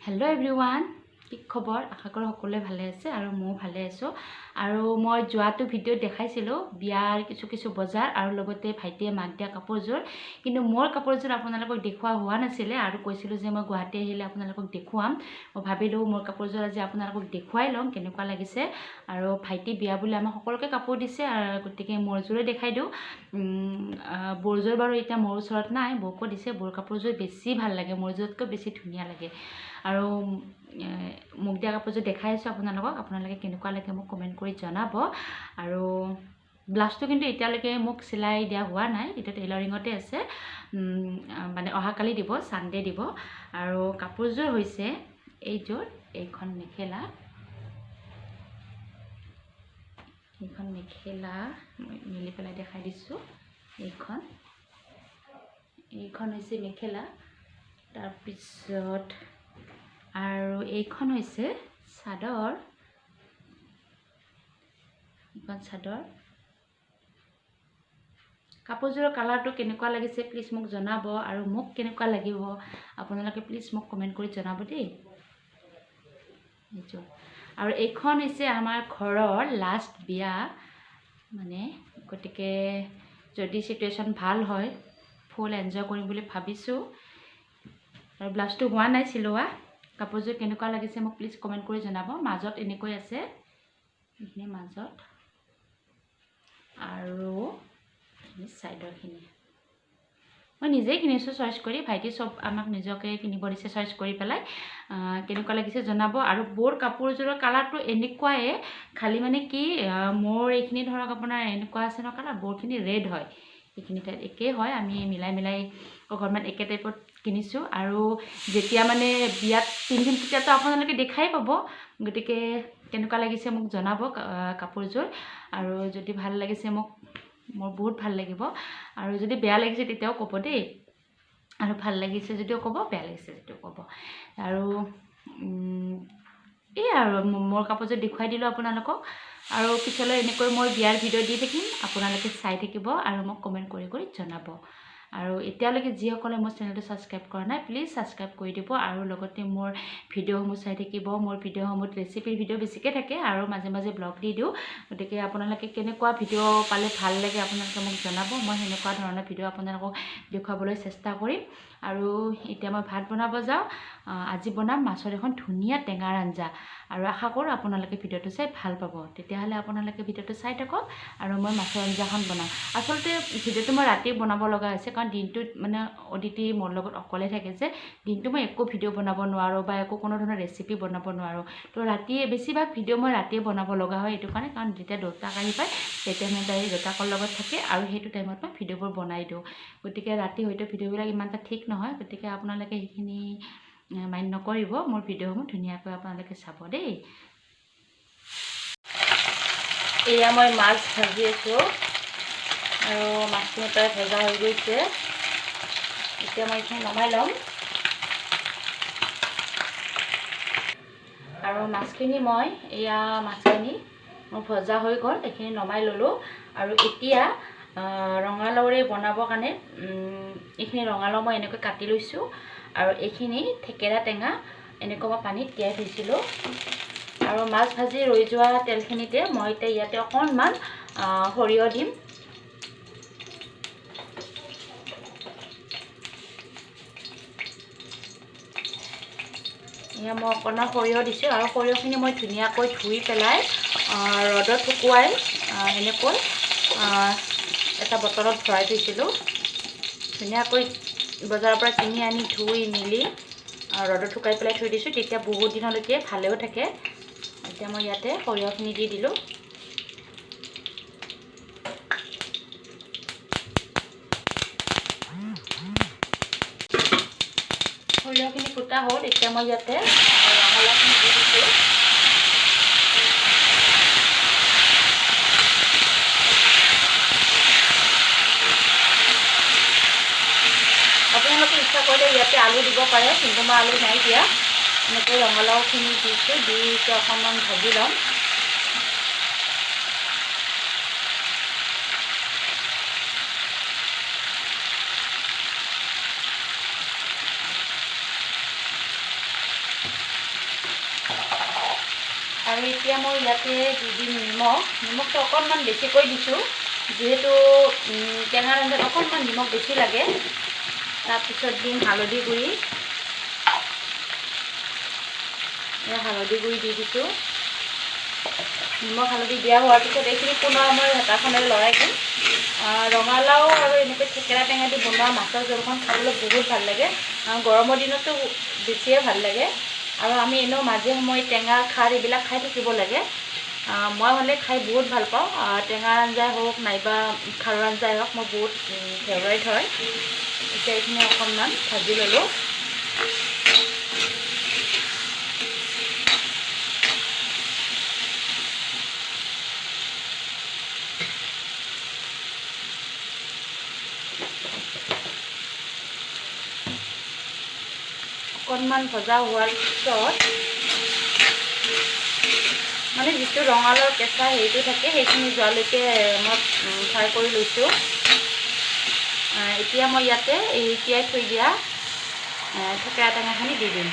Hello' everyone, কি খবৰ? আশা কৰোঁ সকলোৱে ভালে আছে আৰু ময়ো ভালে আছোঁ। আৰু মই যোৱাটো ভিডিঅ'ত দেখাইছিলোঁ বিয়াৰ কিছু বজাৰ আৰু লগতে ভাইটিয়ে মাক দিয়া কাপোৰযোৰ, কিন্তু মোৰ কাপোৰযোৰ আপোনালোকক দেখুওৱা হোৱা নাছিলে আৰু কৈছিলোঁ যে মই গুৱাহাটী আহিলে আপোনালোকক দেখুৱাম। মই ভাবিলোঁ মোৰ কাপোৰযোৰ আজি আপোনালোকক দেখুৱাই ল'ম কেনেকুৱা লাগিছে। আৰু ভাইটি বিয়া বুলি আমাক সকলোকে কাপোৰ দিছে, গতিকে মোৰযোৰে দেখাই দিওঁ। বৰযোৰ বাৰু এতিয়া মোৰ ওচৰত নাই, বৌকো দিছে। বৰ কাপোৰযোৰ বেছি ভাল লাগে, মোৰযোৰতকৈ বেছি ধুনীয়া লাগে। আৰু মোক দিয়া কাপোৰযোৰ দেখাই আছোঁ আপোনালোকে কেনেকুৱা লাগে মোক কমেণ্ট কৰি জনাব। আৰু ব্লাউজটো কিন্তু এতিয়ালৈকে মোক চিলাই দিয়া হোৱা নাই, এতিয়া টেইলাৰিঙতে আছে। মানে অহাকালি দিব, ছানডে দিব। আৰু কাপোৰযোৰ হৈছে এইযোৰ, এইখন মেখেলা মই মিলি পেলাই দেখাই দিছোঁ। এইখন হৈছে মেখেলা, তাৰপিছত আৰু এইখন হৈছে চাদৰ। কাপোৰযোৰৰ কালাৰটো কেনেকুৱা লাগিছে প্লিজ মোক জনাব, আৰু মোক কেনেকুৱা লাগিব আপোনালোকে প্লিজ মোক কমেণ্ট কৰি জনাব দেই। আৰু এইখন হৈছে আমাৰ ঘৰৰ লাষ্ট বিয়া, গতিকে যদি চিটুৱেশ্যন ভাল হয় ফুল এনজয় কৰিম বুলি ভাবিছোঁ। আৰু ব্লাউজটো হোৱা নাই চিলোৱা। কাপোৰযোৰ কেনেকুৱা লাগিছে মোক প্লিজ কমেণ্ট কৰি জনাব। মাজত এনেকৈ আছে, এইখিনি মাজত, আৰু ছাইডৰখিনি মই নিজেই কিনিছোঁ চইচ কৰি। ভাইটি চব আমাক নিজকে কিনিব দিছে চইচ কৰি পেলাই। কেনেকুৱা লাগিছে জনাব। আৰু বৰ কাপোৰযোৰৰ কালাৰটো এনেকুৱাই, খালি কি মোৰ এইখিনি ধৰক আপোনাৰ এনেকুৱা আছে ন কালাৰ, বৰখিনি ৰেড হয়, এইখিনি ঠাইত একেই হয়। আমি মিলাই অকণমান একে টাইপত কিনিছোঁ। আৰু যেতিয়া বিয়াত পিন্ধিম তেতিয়াতো আপোনালোকে দেখাই পাব। গতিকে কেনেকুৱা লাগিছে মোক জনাব কাপোৰযোৰ। আৰু যদি ভাল লাগিছে মোৰ বহুত ভাল লাগিব। আৰু যদি বেয়া লাগিছে তেতিয়াও ক'ব দেই। আৰু ভাল লাগিছে যদিও ক'ব, বেয়া লাগিছে যদিও ক'ব। আৰু আৰু মোৰ কাপোৰযোৰ দেখুৱাই দিলোঁ আপোনালোকক। আৰু পিছলৈ এনেকৈ মই বিয়াৰ ভিডিঅ' দি থাকিম, আপোনালোকে চাই থাকিব আৰু মোক কমেণ্ট কৰি জনাব। আৰু এতিয়ালৈকে যিসকলে মোৰ চেনেলটো ছাবস্ক্ৰাইব কৰা নাই প্লিজ ছাবস্ক্ৰাইব কৰি দিব। আৰু লগতে মোৰ ভিডিঅ'সমূহ চাই থাকিব। মোৰ ভিডিঅ'সমূহত ৰেচিপিৰ ভিডিঅ' বেছিকৈ থাকে আৰু মাজে মাজে ব্লগ দি দিওঁ। গতিকে আপোনালোকে কেনেকুৱা ভিডিঅ' পালে ভাল লাগে আপোনালোকে মোক জনাব। মই সেনেকুৱা ধৰণৰ ভিডিঅ' আপোনালোকক দেখুৱাবলৈ চেষ্টা কৰিম। আৰু এতিয়া মই ভাত বনাব যাওঁ। আজি বনাম মাছৰ এখন ধুনীয়া টেঙাৰ আঞ্জা। আৰু আশা কৰোঁ আপোনালোকে ভিডিঅ'টো চাই ভাল পাব। তেতিয়াহ'লে আপোনালোকে ভিডিঅ'টো চাই থাকক আৰু মই মাছৰ আঞ্জাখন বনাম। আচলতে ভিডিঅ'টো মই ৰাতি বনাব লগা হৈছে, কাৰণ দিনটোত অদিতি মোৰ লগত অকলে থাকে যে, দিনটো মই একো ভিডিঅ' বনাব নোৱাৰোঁ বা একো কোনো ধৰণৰ ৰেচিপি বনাব নোৱাৰোঁ। তো ৰাতিয়ে বেছিভাগ ভিডিঅ' মই ৰাতিয়ে বনাব লগা হয়। এইটো কাৰণে, কাৰণ যেতিয়া দেউতাক আহি পায় তেতিয়া তাই দেউতাকৰ লগত থাকে আৰু সেইটো টাইমত মই ভিডিঅ'বোৰ বনাই দিওঁ। গতিকে ৰাতি হয়তো ভিডিঅ'বিলাক ইমান এটা ঠিক নহয়। গতিকে আপোনালোকে সেইখিনি মাইণ্ড নকৰিব। মোৰ ভিডিঅ'সমূহ ধুনীয়াকৈ আপোনালোকে চাব দেই। এয়া মই মাছ ভাজি আছোঁ আৰু মাছখিনি প্ৰায় ভজা হৈ গৈছে। এতিয়া মই এইখিনি নমাই ল'ম। আৰু মাছখিনি মোৰ ভজা হৈ গ'ল, এইখিনি নমাই ল'লোঁ। আৰু এতিয়া ৰঙালাওৰে বনাবৰ কাৰণে এইখিনি ৰঙালাও মই এনেকৈ কাটি লৈছোঁ। আৰু এইখিনি থেকেৰা টেঙা এনেকৈ মই পানীত তিয়াই থৈছিলোঁ। আৰু মাছ ভাজি ৰৈ যোৱা তেলখিনিতে মই এতিয়া ইয়াতে অকণমান সৰিয়হ দিম। এয়া মই অকণমান সৰিয়হ দিছোঁ। আৰু সৰিয়হখিনি মই ধুনীয়াকৈ ধুই পেলাই ৰ'দত শুকুৱাই এনেকৈ এটা বটলত ভৰাই থৈছিলোঁ। ধুনীয়াকৈ বজাৰৰ পৰা কিনি আনি ধুই মেলি ৰ'দত শুকাই পেলাই থৈ দিছোঁ, তেতিয়া বহুত দিনলৈকে ভালেও থাকে। এতিয়া মই ইয়াতে সৰিয়হখিনি দি দিলোঁ। সৰিয়হখিনি ফুটা হ'ল, এতিয়া মই ইয়াতে ৰঙালাওখিনি দি দিছোঁ। আপোনালোকে ইচ্ছা কৰিলে ইয়াতে আলু দিব পাৰে, কিন্তু মই আলু নাই দিয়া। এনেকৈ ৰঙালাওখিনি দিছোঁ, দি এতিয়া অকণমান ভাজি ল'ম। আৰু এতিয়া মই ইয়াতে দি দিম নিমখটো অকণমান বেছিকৈ দিছোঁ, যিহেতু টেঙাৰ আঞ্জাত অকণমান নিমখ বেছি লাগে। তাৰপিছত দিম হালধি গুড়ি, হালধি গুড়ি দি দিছোঁ। নিমখ হালধি দিয়া হোৱাৰ পিছত এইখিনি পুনৰ মই হেতাখনেৰে লৰাই দিম। ৰঙালাও আৰু এনেকৈ থেকেৰা টেঙা দি বনোৱা মাছৰ জোলখন খাবলৈ বহুত ভাল লাগে, গৰমৰ দিনতো বেছিয়ে ভাল লাগে। আৰু আমি এনেও মাজে সময়ে টেঙা খাৰ এইবিলাক খাই থাকিব লাগে। মই হ'লে খাই বহুত ভাল পাওঁ, টেঙাৰ আঞ্জাই হওক নাইবা খাৰৰ আঞ্জাই হওক মোৰ বহুত ফেভাৰেট হয়। এতিয়া এইখিনি অকণমান ভাজি ল'লোঁ। অকণমান ভজা হোৱাৰ পিছত মানে যিটো ৰঙালাওৰ কেঁচা হেৰিটো থাকে সেইখিনি যোৱালৈকে মই ফ্ৰাই কৰি লৈছোঁ। এতিয়া মই ইয়াতে এই তিয়াই থৈ দিয়া থেকেৰা টেঙাখিনি দি দিম।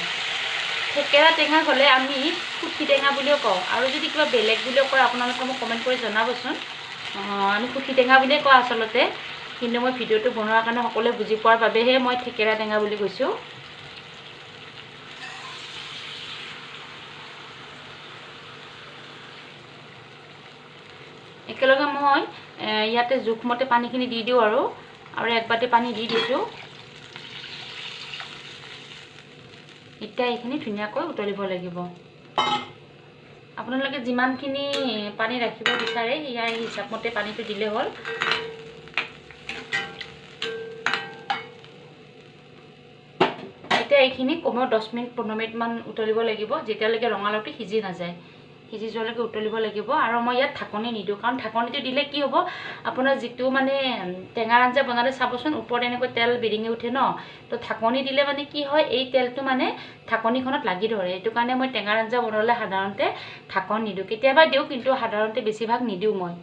থেকেৰা টেঙা হ'লে আমি খুঠি টেঙা বুলিও কওঁ, আৰু যদি কিবা বেলেগ বুলিও কয় আপোনালোকে মোক কমেণ্ট কৰি জনাবচোন। আমি খুঠি টেঙা বুলিয়ে কওঁ আচলতে, কিন্তু মই ভিডিঅ'টো বনোৱাৰ কাৰণে সকলোৱে বুজি পোৱাৰ বাবেহে মই থেকেৰা টেঙা বুলি কৈছোঁ। একেলগে মই ইয়াতে জোখমতে পানীখিনি দি দিওঁ আৰু এক বাটি পানী দি দিছোঁ। এতিয়া এইখিনি ধুনীয়াকৈ উতলিব লাগিব। আপোনালোকে যিমানখিনি পানী ৰাখিব বিচাৰে সেই হিচাপমতে পানীটো দিলে হ'ল। এতিয়া এইখিনি কমেও 10 মিনিট 15 মিনিটমান উতলিব লাগিব, যেতিয়ালৈকে ৰঙালাওটো সিজি নাযায়। সিজি যোৱালৈকে উতলিব লাগিব। আৰু মই ইয়াত ঢাকনি নিদিওঁ, কাৰণ ঢাকনিটো দিলে কি হ'ব, আপোনাৰ যিটো মানে টেঙাৰ আঞ্জা বনালে চাবচোন ওপৰত এনেকৈ তেল বিৰিঙি উঠে ন, তো ঢাকনি দিলে মানে কি হয় এই তেলটো মানে ঢাকনিখনত লাগি ধৰে। সেইটো কাৰণে মই টেঙাৰ আঞ্জা বনালে সাধাৰণতে ঢাকন নিদিওঁ, কেতিয়াবা দিওঁ কিন্তু সাধাৰণতে বেছিভাগ নিদিওঁ মই।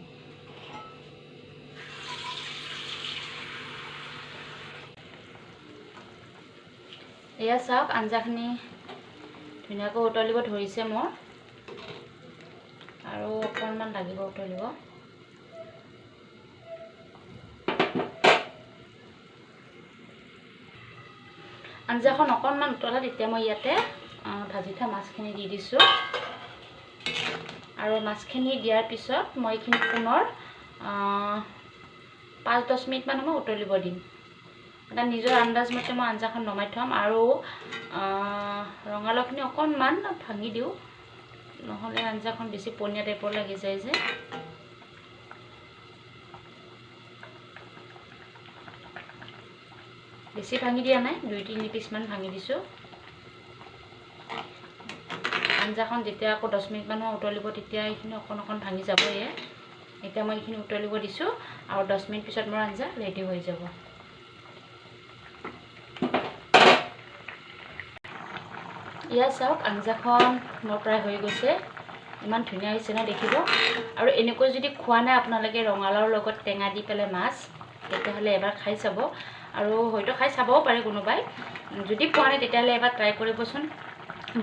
এয়া চাওক আঞ্জাখিনি ধুনীয়াকৈ উতলিব ধৰিছে মোৰ, আৰু অকণমান লাগিব উতলিব। আঞ্জাখন অকণমান উতলাত এতিয়া মই ইয়াতে ভাজি থোৱা মাছখিনি দি দিছোঁ। আৰু মাছখিনি দিয়াৰ পিছত মই এইখিনি পুনৰ 5-10 মিনিটমান মই উতলিব দিম। এটা নিজৰ আন্দাজ মতে মই আঞ্জাখন নমাই থ'ম। আৰু ৰঙালাওখিনি অকণমান ভাঙি দিওঁ, নহ'লে আঞ্জাখন বেছি পনীয়া টাইপৰ লাগি যায় যে। বেছি ভাঙি দিয়া নাই, 2-3 পিচমান ভাঙি দিছোঁ। আঞ্জাখন যেতিয়া আকৌ 10 মিনিটমান উতলিব তেতিয়া এইখিনি অকণ ভাঙি যাবয়ে। এতিয়া মই এইখিনি উতলিব দিছোঁ, আৰু 10 মিনিট পিছত মোৰ আঞ্জা ৰেডি হৈ যাব। ইয়াত চাওক আঞ্জাখন মোৰ প্ৰায় হৈ গৈছে, ইমান ধুনীয়া হৈছে ন দেখিব। আৰু এনেকৈ যদি খোৱা নাই আপোনালোকে ৰঙালাওৰ লগত টেঙা দি পেলাই মাছ, তেতিয়াহ'লে এবাৰ খাই চাব। আৰু হয়তো খাই চাবও পাৰে কোনোবাই, যদি খোৱা নাই তেতিয়াহ'লে এবাৰ ট্ৰাই কৰিবচোন,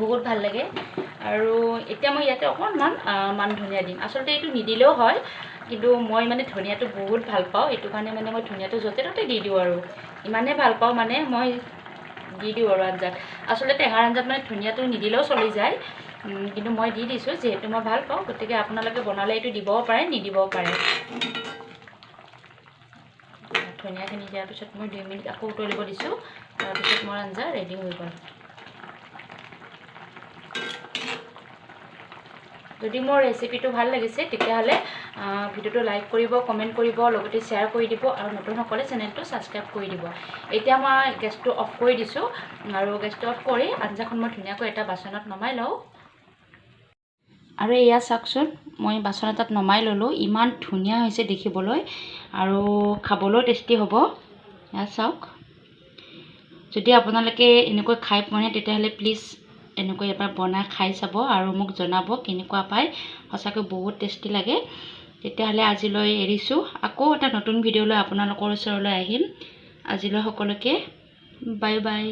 বহুত ভাল লাগে। আৰু এতিয়া মই ইয়াতে অকণমান মান ধনিয়া দিম। আচলতে এইটো নিদিলেও হয়, কিন্তু মই মানে ধনিয়াটো বহুত ভাল পাওঁ, এইটো কাৰণে মানে মই ধনিয়াটো য'তে ত'তে দি দিওঁ। আৰু ইমানেই ভাল পাওঁ মানে মই দি দিওঁ আৰু আঞ্জাত। আচলতে টেঙাৰ আঞ্জাত মানে ধনিয়াটো নিদিলেও চলি যায়, কিন্তু মই দি দিছোঁ যিহেতু মই ভাল পাওঁ। গতিকে আপোনালোকে বনালে এইটো দিবও পাৰে, নিদিবও পাৰে। ধনিয়াখিনি দিয়াৰ পিছত মই 2 মিনিট আকৌ উতলিব দিছোঁ, তাৰপিছত মোৰ আঞ্জা ৰেডি হৈ গ'ল। যদি মোৰ ৰেচিপিটো ভাল লাগিছে তেতিয়াহ'লে ভিডিঅ'টো লাইক কৰিব, কমেণ্ট কৰিব, লগতে শ্বেয়াৰ কৰি দিব, আৰু নতুনসকলে চেনেলটো ছাবস্ক্ৰাইব কৰি দিব। এতিয়া মই গেছটো অফ কৰি দিছোঁ, আৰু গেছটো অফ কৰি আঞ্জাখন মই ধুনীয়াকৈ এটা বাচনত নমাই লওঁ। আৰু এয়া চাওকচোন, মই বাচন এটাত নমাই ল'লোঁ। ইমান ধুনীয়া হৈছে দেখিবলৈ, আৰু খাবলৈও টেষ্টি হ'ব। এয়া চাওক, যদি আপোনালোকে এনেকৈ খাই পোৱা নাই তেতিয়াহ'লে প্লিজ এনেকৈ এবাৰ বনাই খাই চাব, আৰু মোক জনাব কেনেকুৱা পায়। সঁচাকৈ বহুত টেষ্টি লাগে। তেতিয়াহ'লে আজিলৈ এৰিছোঁ, আকৌ এটা নতুন ভিডিঅ' লৈ আপোনালোকৰ ওচৰলৈ আহিম। আজিলৈ সকলোকে বাই বাই।